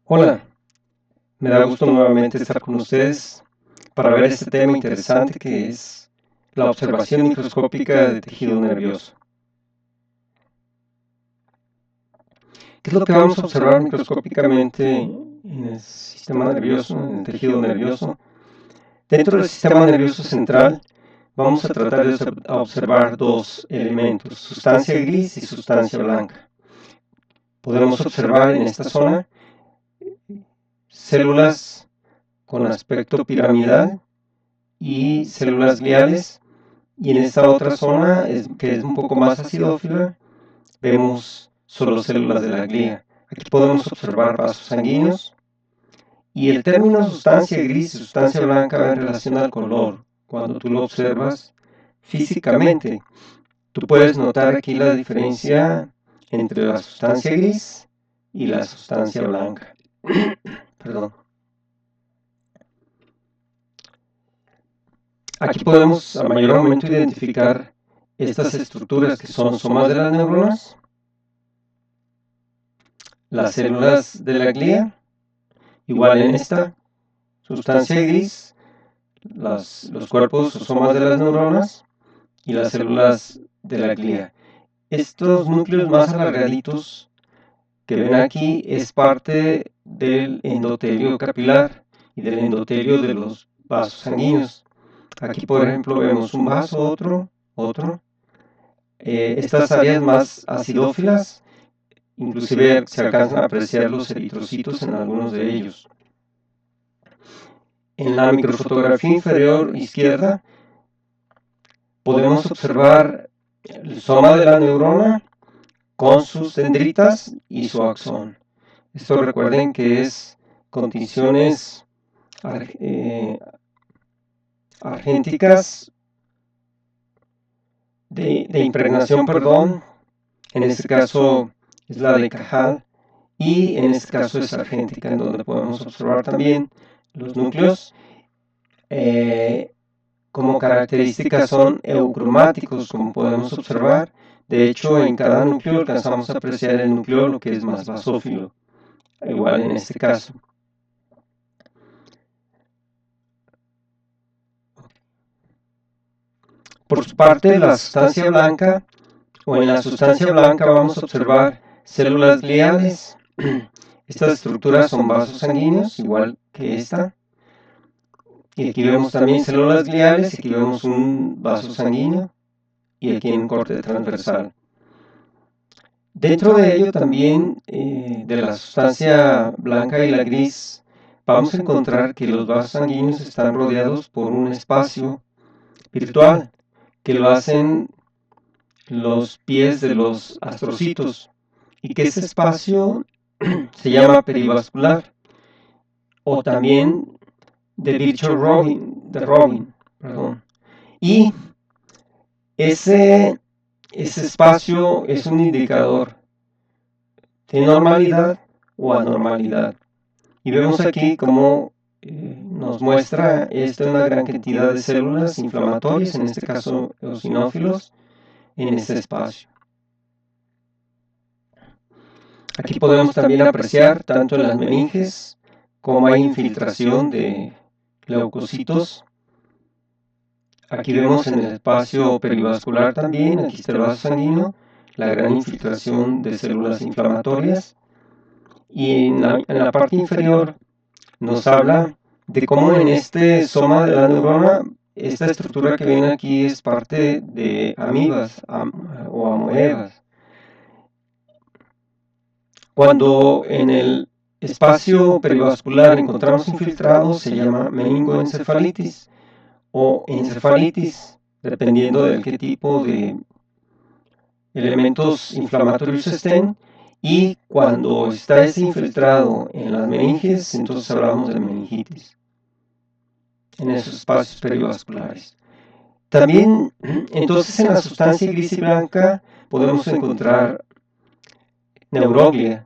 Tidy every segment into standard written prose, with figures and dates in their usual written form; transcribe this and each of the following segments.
Hola, me da gusto nuevamente estar con ustedes para ver este tema interesante que es la observación microscópica de tejido nervioso. ¿Qué es lo que vamos a observar microscópicamente en el sistema nervioso, en el tejido nervioso? Dentro del sistema nervioso central vamos a tratar de observar dos elementos, sustancia gris y sustancia blanca. Podemos observar en esta zona células con aspecto piramidal y células gliales, y en esta otra zona, que es un poco más acidófila, vemos solo células de la glía. Aquí podemos observar vasos sanguíneos, y el término sustancia gris y sustancia blanca va en relación al color. Cuando tú lo observas físicamente, tú puedes notar aquí la diferencia entre la sustancia gris y la sustancia blanca. Perdón. Aquí podemos a mayor momento identificar estas estructuras que son somas de las neuronas, las células de la glía, igual en esta sustancia gris, los cuerpos o somas de las neuronas y las células de la glía. Estos núcleos más alargaditos que ven aquí es parte del endotelio capilar y del endotelio de los vasos sanguíneos. Aquí, por ejemplo, vemos un vaso, otro. Estas áreas más acidófilas, inclusive se alcanzan a apreciar los eritrocitos en algunos de ellos. En la microfotografía inferior izquierda podemos observar el soma de la neurona con sus dendritas y su axón. Esto recuerden que es condiciones argénticas de impregnación, perdón. En este caso es la de Cajal, y en este caso es argéntica, en donde podemos observar también los núcleos. Como características son eucromáticos, como podemos observar. De hecho, en cada núcleo alcanzamos a apreciar el nucleolo, que es más basófilo, igual en este caso. Por su parte, la sustancia blanca, o en la sustancia blanca vamos a observar células gliales. Estas estructuras son vasos sanguíneos, igual que esta. Y aquí vemos también células gliales, aquí vemos un vaso sanguíneo, y aquí en corte transversal. Dentro de ello también, de la sustancia blanca y la gris, vamos a encontrar que los vasos sanguíneos están rodeados por un espacio virtual, que lo hacen los pies de los astrocitos, y que ese espacio se llama perivascular, o también de Virchow-Robin, perdón. Y ese espacio es un indicador de normalidad o anormalidad. Y vemos aquí cómo nos muestra esto una gran cantidad de células inflamatorias, en este caso eosinófilos, en este espacio. Aquí podemos también apreciar tanto en las meninges como hay infiltración de leucocitos. Aquí vemos en el espacio perivascular también, aquí está el vaso sanguíneo, la gran infiltración de células inflamatorias. Y en la parte inferior nos habla de cómo en este soma de la neurona, esta estructura que ven aquí es parte de amibas o amoebas. Cuando en el espacio perivascular encontramos infiltrados, se llama meningoencefalitis o encefalitis, dependiendo del qué tipo de elementos inflamatorios estén. Y cuando está ese infiltrado en las meninges, entonces hablamos de meningitis en esos espacios perivasculares. También, entonces, en la sustancia gris y blanca podemos encontrar neuroglia.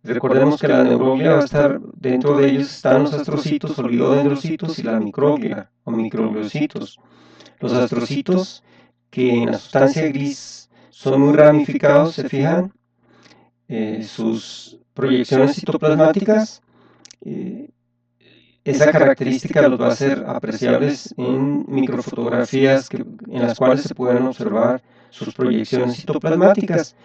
Recordemos que la neuroglia va a estar, dentro de ellos están los astrocitos, oligodendrocitos y la microglia o microgliocitos. Los astrocitos, que en la sustancia gris son muy ramificados, se fijan, sus proyecciones citoplasmáticas, esa característica los va a hacer apreciables en microfotografías en las cuales se pueden observar sus proyecciones citoplasmáticas,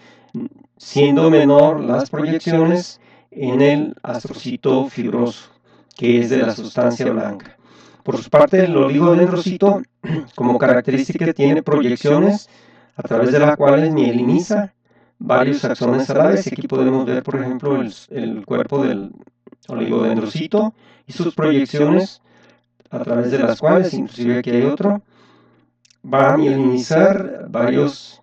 siendo menor las proyecciones en el astrocito fibroso, que es de la sustancia blanca. Por su parte, el oligodendrocito, como característica, tiene proyecciones a través de las cuales mieliniza varios axones a la vez. Aquí podemos ver, por ejemplo, el cuerpo del oligodendrocito y sus proyecciones a través de las cuales, inclusive aquí hay otro, va a mielinizar varios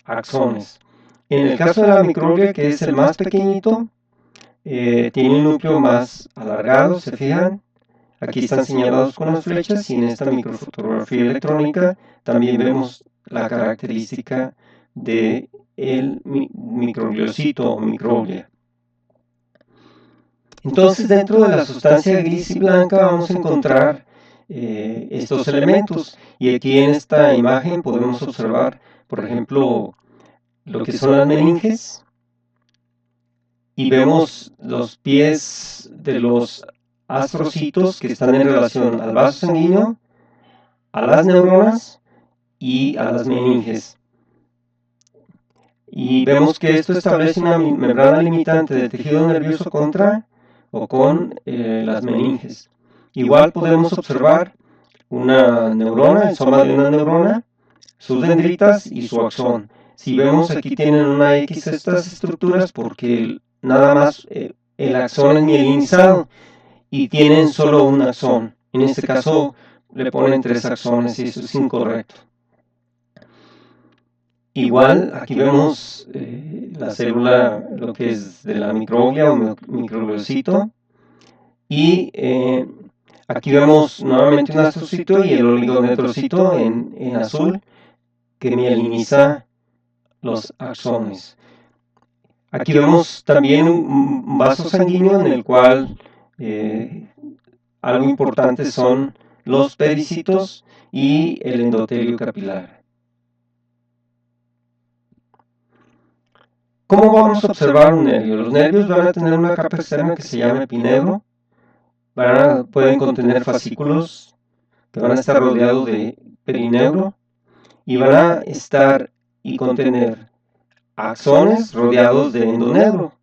axones. En el caso de la microglia, que es el más pequeñito, tiene un núcleo más alargado, ¿se fijan? Aquí están señalados con las flechas y en esta microfotografía electrónica también vemos la característica del microgliocito o microglia. Entonces, dentro de la sustancia gris y blanca vamos a encontrar estos elementos, y aquí en esta imagen podemos observar, por ejemplo, lo que son las meninges, y vemos los pies de los astrocitos que están en relación al vaso sanguíneo, a las neuronas y a las meninges. Y vemos que esto establece una membrana limitante del tejido nervioso contra o con las meninges. Igual podemos observar una neurona, el soma de una neurona, sus dendritas y su axón. Si vemos, aquí tienen una X estas estructuras porque nada más el axón es mielinizado y tienen solo un axón. En este caso le ponen 3 axones y eso es incorrecto. Igual, aquí vemos la célula, lo que es de la microglia o microgliocito, y aquí vemos nuevamente un astrocito y el oligodendrocito en azul, que mieliniza los axones. Aquí vemos también un vaso sanguíneo en el cual algo importante son los pericitos y el endotelio capilar. ¿Cómo vamos a observar un nervio? Los nervios van a tener una capa externa que se llama epineuro. Pueden contener fascículos que van a estar rodeados de perineuro y van a estar y contener axones rodeados de endoneuro.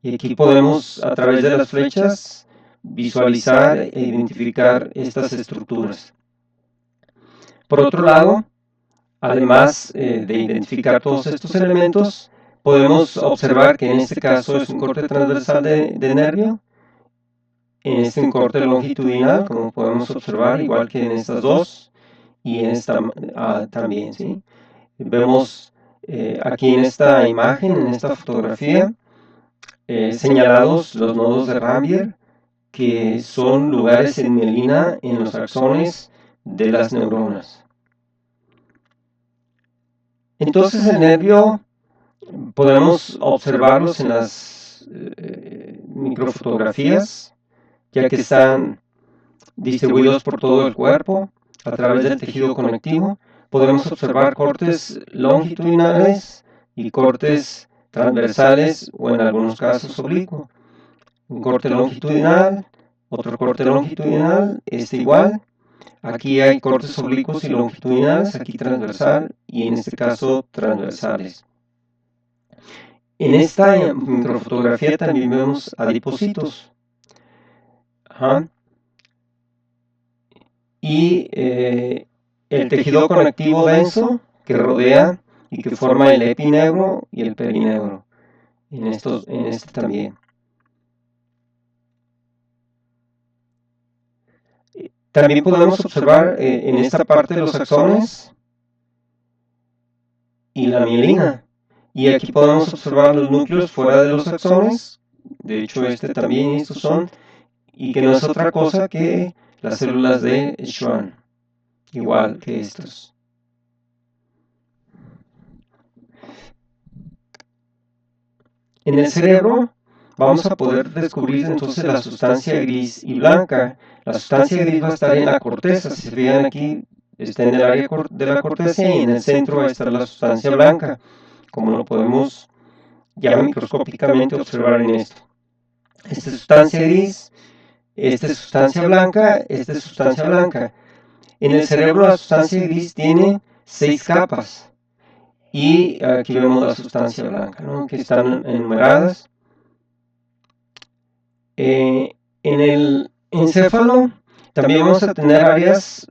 Y aquí podemos, a través de las flechas, visualizar e identificar estas estructuras. Por otro lado, además de identificar todos estos elementos, podemos observar que en este caso es un corte transversal de nervio, en este un corte longitudinal, como podemos observar, igual que en estas dos, y en esta también, ¿sí? Vemos aquí en esta imagen, en esta fotografía, señalados los nodos de Rambier, que son lugares en mielina en los axones de las neuronas. Entonces el nervio podemos observarlos en las microfotografías, ya que están distribuidos por todo el cuerpo a través del tejido conectivo. Podemos observar cortes longitudinales y cortes transversales o en algunos casos oblicuo. Un corte longitudinal, otro corte longitudinal, igual. Aquí hay cortes oblicuos y longitudinales, aquí transversal y en este caso transversales. En esta microfotografía también vemos adipocitos. Y el tejido conectivo denso que rodea y que forma el epineuro y el perineuro. En este también. También podemos observar en esta parte los axones y la mielina. Y aquí podemos observar los núcleos fuera de los axones. De hecho, este también y estos son. Y que no es otra cosa que las células de Schwann. Igual que estos. En el cerebro vamos a poder descubrir entonces la sustancia gris y blanca. La sustancia gris va a estar en la corteza. Si se fijan aquí, está en el área de la corteza y en el centro va a estar la sustancia blanca, como lo podemos ya microscópicamente observar en esto. esta es sustancia gris, esta es sustancia blanca, esta es sustancia blanca. En el cerebro la sustancia gris tiene 6 capas. Y aquí vemos la sustancia blanca, ¿no?, que están enumeradas. En el encéfalo también vamos a tener áreas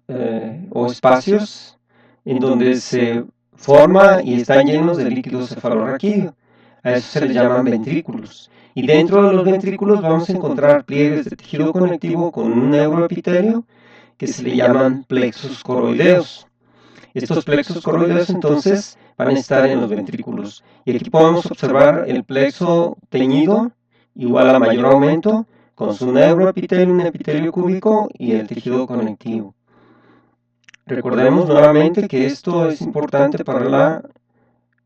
o espacios en donde se forma y están llenos de líquido cefalorraquídeo. A eso se les llaman ventrículos. Y dentro de los ventrículos vamos a encontrar pliegues de tejido conectivo con un neuroepitelio que se le llaman plexos coroideos. Estos plexos coroideos entonces van a estar en los ventrículos. Y aquí podemos observar el plexo teñido igual a mayor aumento con su neuroepitelio, un epitelio cúbico y el tejido conectivo. Recordemos nuevamente que esto es importante para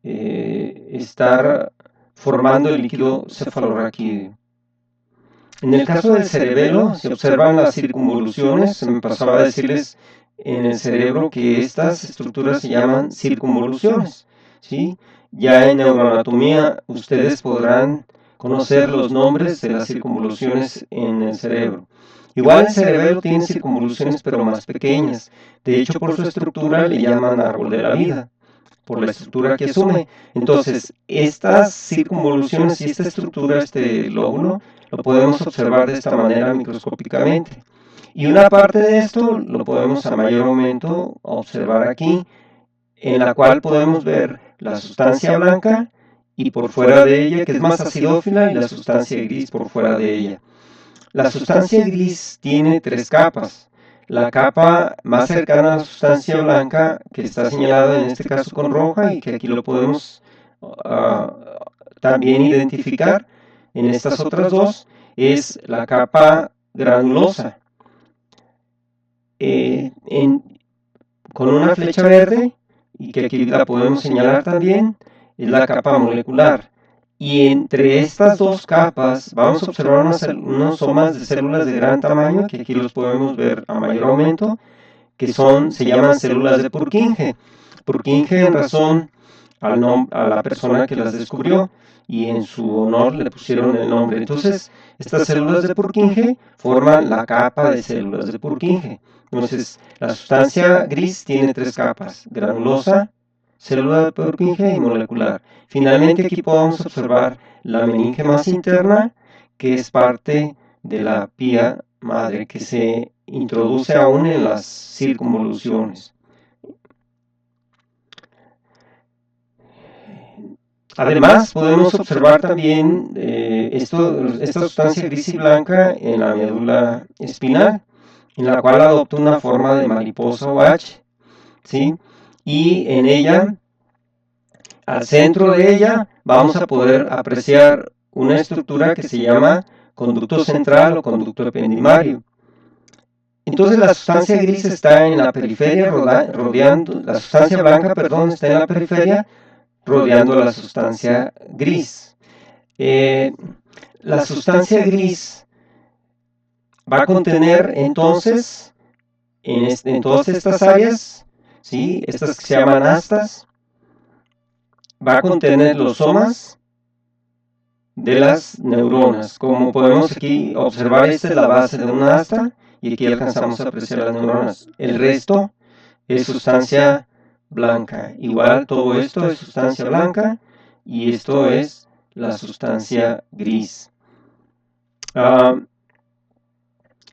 estar formando el líquido cefalorraquídeo. En el caso del cerebelo, se observan las circunvoluciones. Se me pasaba a decirles en el cerebro que estas estructuras se llaman circunvoluciones, ¿sí? Ya en neuroanatomía ustedes podrán conocer los nombres de las circunvoluciones en el cerebro. Igual el cerebelo tiene circunvoluciones pero más pequeñas. De hecho, por su estructura le llaman árbol de la vida, por la estructura que asume. Entonces, estas circunvoluciones y esta estructura, este lóbulo, lo podemos observar de esta manera microscópicamente. Y una parte de esto lo podemos a mayor aumento observar aquí, en la cual podemos ver la sustancia blanca y por fuera de ella, que es más acidófila, y la sustancia gris por fuera de ella. La sustancia gris tiene 3 capas. La capa más cercana a la sustancia blanca, que está señalada en este caso con roja y que aquí lo podemos también identificar en estas otras dos, es la capa granulosa. Con una flecha verde, y que aquí la podemos señalar también, es la capa molecular. Y entre estas dos capas vamos a observar unos somas de células de gran tamaño, que aquí los podemos ver a mayor aumento, que se llaman células de Purkinje. Purkinje en razón a la persona que las descubrió, y en su honor le pusieron el nombre. Entonces, estas células de Purkinje forman la capa de células de Purkinje. Entonces, la sustancia gris tiene 3 capas: granulosa, célula de Purkinje y molecular. Finalmente, aquí podemos observar la meninge más interna, que es parte de la pía madre, que se introduce aún en las circunvoluciones. Además, podemos observar también esta sustancia gris y blanca en la médula espinal, en la cual adopta una forma de mariposa o H, ¿sí? Y en ella, al centro de ella, vamos a poder apreciar una estructura que se llama conducto central o conducto ependimario. Entonces la sustancia gris está en la periferia rodeando, la sustancia blanca, perdón, está en la periferia rodeando a la sustancia gris. La sustancia gris va a contener entonces en todas estas áreas, ¿sí?, estas que se llaman astas, va a contener los somas de las neuronas. Como podemos aquí observar, esta es la base de una asta y aquí alcanzamos a apreciar las neuronas. El resto es sustancia blanca. Igual todo esto es sustancia blanca y esto es la sustancia gris.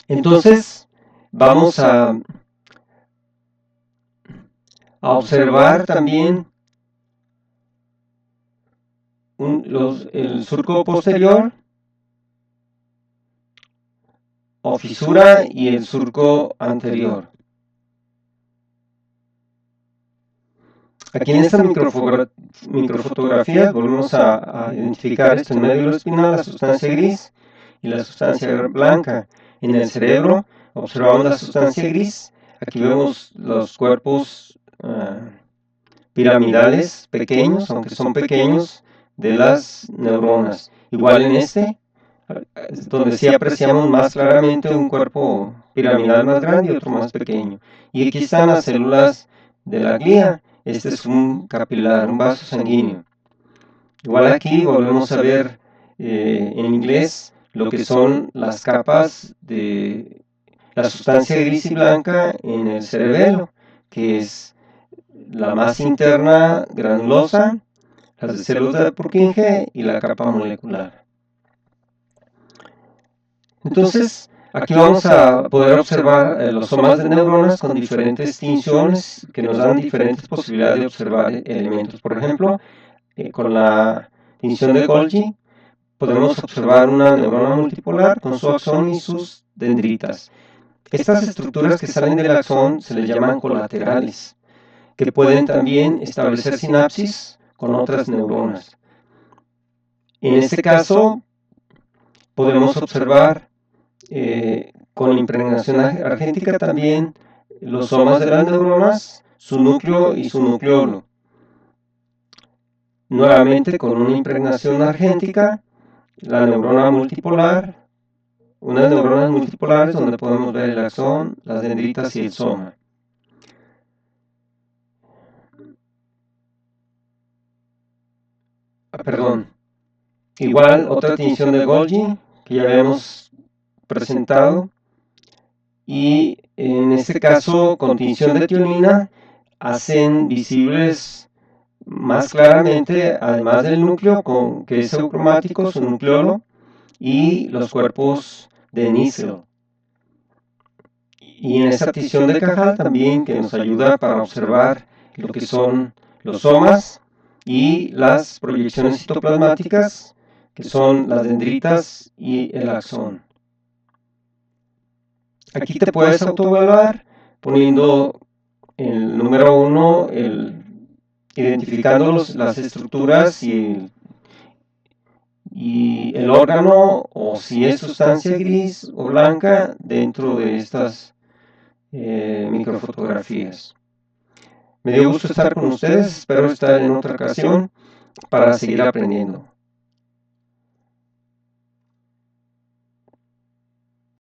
Entonces vamos a observar también el surco posterior o fisura y el surco anterior. Aquí en esta microfotografía volvemos a identificar esto: en medio de la espinal la sustancia gris y la sustancia blanca. En el cerebro observamos la sustancia gris. Aquí vemos los cuerpos piramidales pequeños, aunque son pequeños, de las neuronas. Igual en donde sí apreciamos más claramente un cuerpo piramidal más grande y otro más pequeño. Y aquí están las células de la glía. Este es un capilar, un vaso sanguíneo. Igual aquí volvemos a ver en inglés lo que son las capas de la sustancia gris y blanca en el cerebelo, que es la masa interna granulosa, las de células de Purkinje y la capa molecular. Entonces, aquí vamos a poder observar los somas de neuronas con diferentes tinciones que nos dan diferentes posibilidades de observar elementos. Por ejemplo, con la tinción de Golgi podemos observar una neurona multipolar con su axón y sus dendritas. Estas estructuras que salen del axón se les llaman colaterales, que pueden también establecer sinapsis con otras neuronas. En este caso, podemos observar con impregnación argéntica también los somas de las neuronas, su núcleo y su nucleolo. Nuevamente, con una impregnación argéntica, la neurona multipolar, unas neuronas multipolares donde podemos ver el axón, las dendritas y el soma. Igual otra tinción de Golgi que ya habíamos presentado, y en este caso con tinción de tionina hacen visibles más claramente, además del núcleo que es eucromático, su nucleolo, y los cuerpos de níquel. Y en esa tinción de Cajal también, que nos ayuda para observar lo que son los somas y las proyecciones citoplasmáticas, que son las dendritas y el axón. Aquí te puedes autoevaluar poniendo el número 1, identificando las estructuras y el órgano, o si es sustancia gris o blanca dentro de estas microfotografías. Me dio gusto estar con ustedes, espero estar en otra ocasión para seguir aprendiendo.